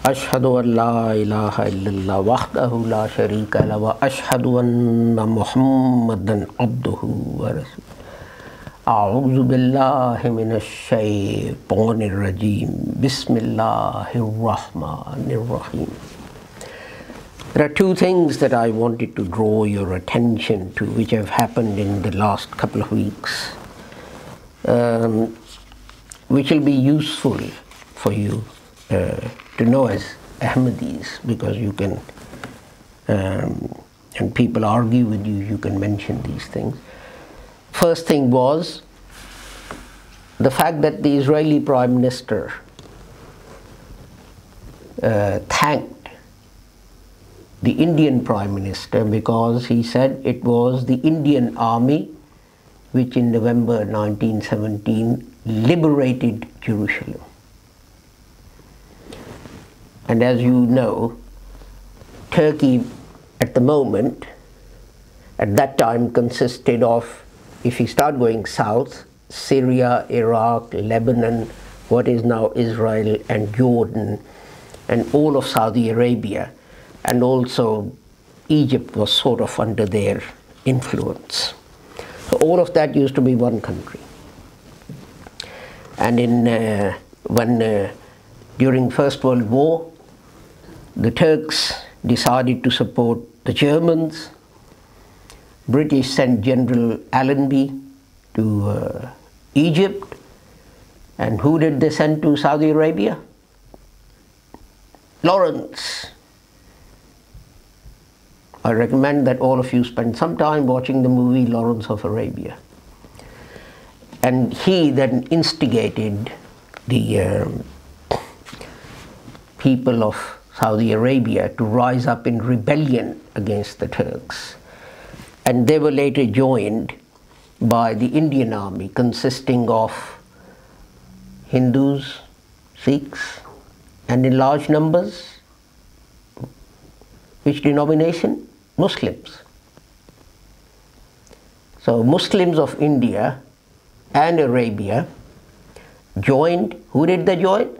أشهد أن لا إله إلا الله وحده لا شريك له وأشهد أن محمدا عبده ورسوله أعوذ بالله من الشيطان الرجيم بسم الله الرحمن الرحيم. There are two things that I wanted to draw your attention to, which have happened in the last couple of weeks, which will be useful for you to know as Ahmadis, because you can, and people argue with you, you can mention these things. First thing was the fact that the Israeli Prime Minister thanked the Indian Prime Minister because he said it was the Indian Army which in November 1917 liberated Jerusalem. And as you know, Turkey at the moment, at that time, consisted of, if you start going south, Syria, Iraq, Lebanon, what is now Israel and Jordan, and all of Saudi Arabia, and also Egypt was sort of under their influence. So all of that used to be one country. And during First World War, the Turks decided to support the Germans. British sent General Allenby to Egypt. And who did they send to Saudi Arabia? Lawrence. I recommend that all of you spend some time watching the movie Lawrence of Arabia. And he then instigated the people of Saudi Arabia to rise up in rebellion against the Turks. And they were later joined by the Indian army, consisting of Hindus, Sikhs, and in large numbers, which denomination? Muslims. So Muslims of India and Arabia joined. Who did they join?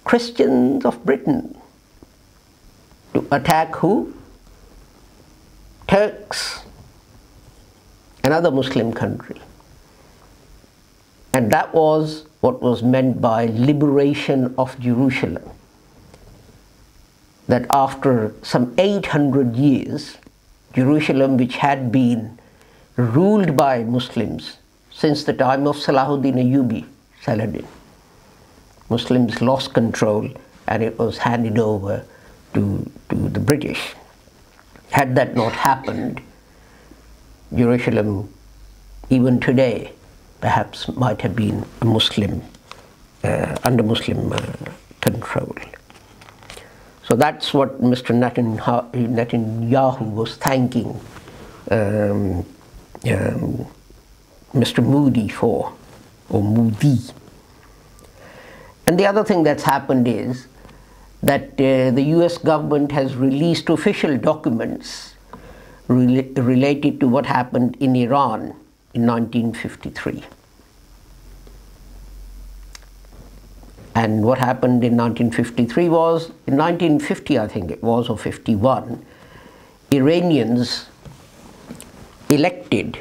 Christians of Britain, to attack who? Turks, another Muslim country. And that was what was meant by liberation of Jerusalem. That after some 800 years, Jerusalem, which had been ruled by Muslims since the time of Salahuddin Ayyubi, Saladin, Muslims lost control and it was handed over to the British. Had that not happened, Jerusalem, even today, perhaps might have been a Muslim, under Muslim control. So that's what Mr. Netanyahu was thanking Mr. Modi for, or Modi. And the other thing that's happened is that the US government has released official documents related to what happened in Iran in 1953. And what happened in 1953 was, in 1950 I think it was, or 51, Iranians elected,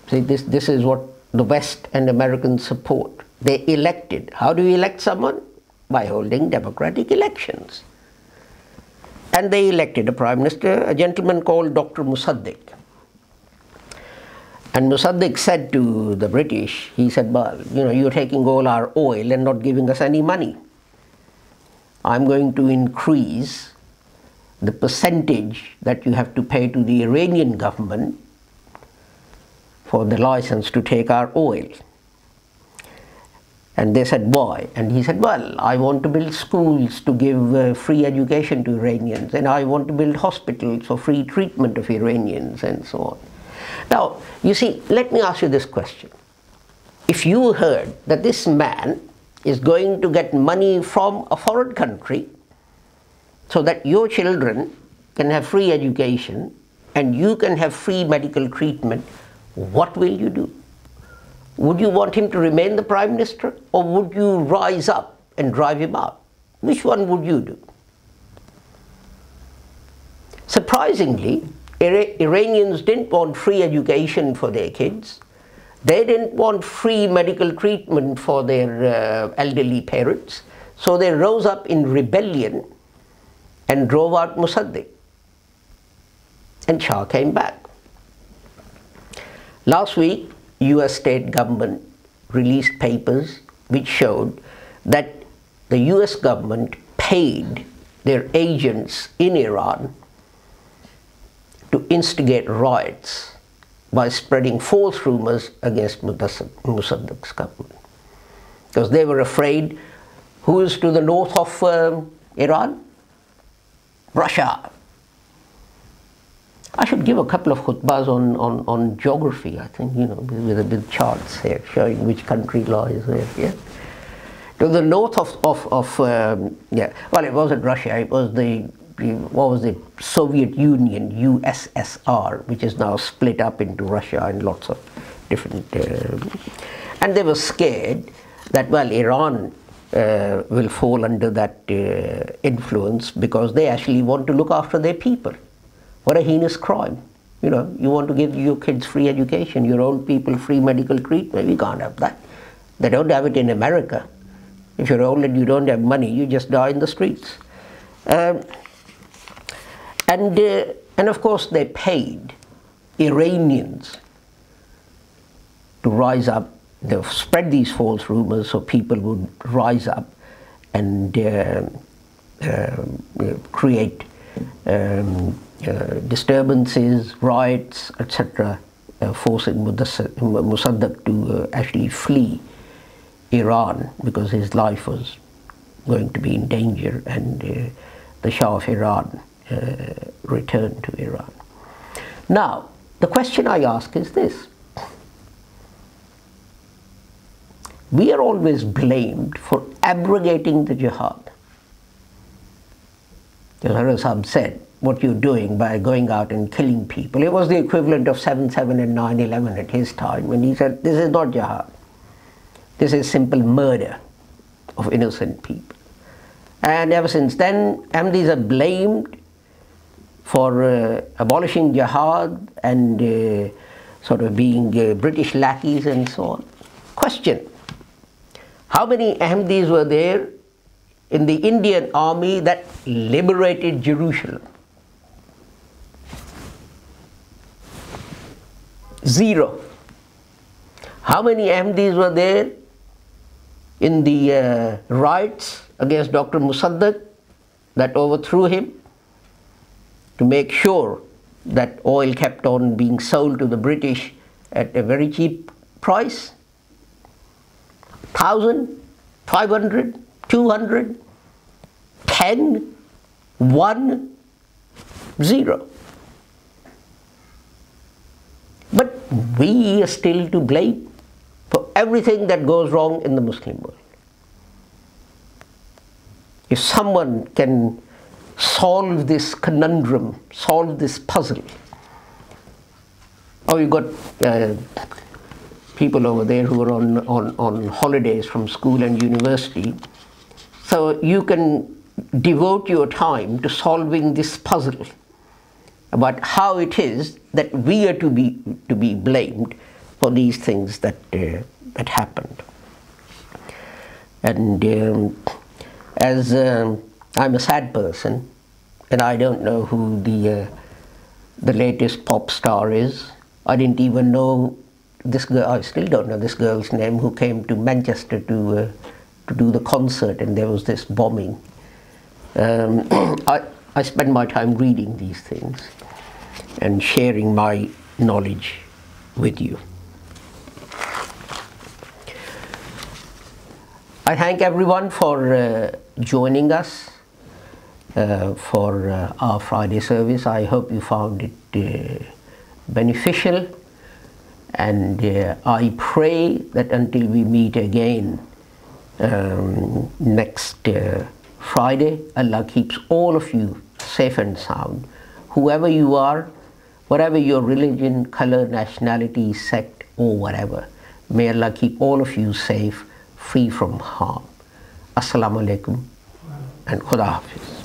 see this is what the West and Americans support. They elected. How do you elect someone? By holding democratic elections. And they elected a prime minister, a gentleman called Dr. Musadiq. And Musadiq said to the British, he said, well, you're taking all our oil and not giving us any money. I'm going to increase the percentage that you have to pay to the Iranian government for the license to take our oil. And they said, why? And he said, well, I want to build schools to give free education to Iranians, and I want to build hospitals for free treatment of Iranians, and so on. Now, you see, let me ask you this question. If you heard that this man is going to get money from a foreign country so that your children can have free education and you can have free medical treatment, what will you do? Would you want him to remain the Prime Minister, or would you rise up and drive him out? which one would you do? Surprisingly, Iranians didn't want free education for their kids. They didn't want free medical treatment for their elderly parents. So they rose up in rebellion and drove out Musadiq. And Shah came back. Last week, US state government released papers which showed that the US government paid their agents in Iran to instigate riots by spreading false rumors against Musadiq's government. Because they were afraid, who is to the north of Iran? Russia. I should give a couple of khutbahs on geography, I think, with charts here showing which country lies where. Yeah. To the north well, it wasn't Russia, it was what was the Soviet Union, USSR, which is now split up into Russia and lots of different, and they were scared that, well, Iran will fall under that influence because they actually want to look after their people. What a heinous crime. You want to give your kids free education, your own people free medical treatment. We can't have that. They don't have it in America. If you're old and you don't have money, you just die in the streets. And of course they paid Iranians to rise up. They spread these false rumors so people would rise up and create disturbances, riots, etc., forcing Musadiq to actually flee Iran because his life was going to be in danger, and the Shah of Iran returned to Iran. Now, the question I ask is this. We are always blamed for abrogating the jihad. As Harazam said, what you're doing by going out and killing people. It was the equivalent of 7/7 and 9/11 at his time, when he said, this is not jihad. This is simple murder of innocent people. And ever since then, Ahmadis are blamed for abolishing jihad and sort of being British lackeys and so on. Question: how many Ahmadis were there in the Indian army that liberated Jerusalem? 0. How many Ahmadis were there in the riots against Dr Musadiq that overthrew him to make sure that oil kept on being sold to the British at a very cheap price? 1,000, 500, 200, 10, 1, 0. But we are still to blame for everything that goes wrong in the Muslim world. If someone can solve this conundrum, solve this puzzle, oh, you've got people over there who are on holidays from school and university, so you can devote your time to solving this puzzle about how it is that we are to be blamed for these things that happened. And as I'm a sad person, and I don't know who the latest pop star is. I didn't even know this girl. I still don't know this girl's name, who came to Manchester to do the concert, and there was this bombing. I spend my time reading these things and sharing my knowledge with you. I thank everyone for joining us for our Friday service. I hope you found it beneficial, and I pray that until we meet again next Friday, Allah keeps all of you safe and sound. Whoever you are, whatever your religion, color, nationality, sect, or whatever, may Allah keep all of you safe, free from harm. Assalamu alaikum and Khuda Hafiz.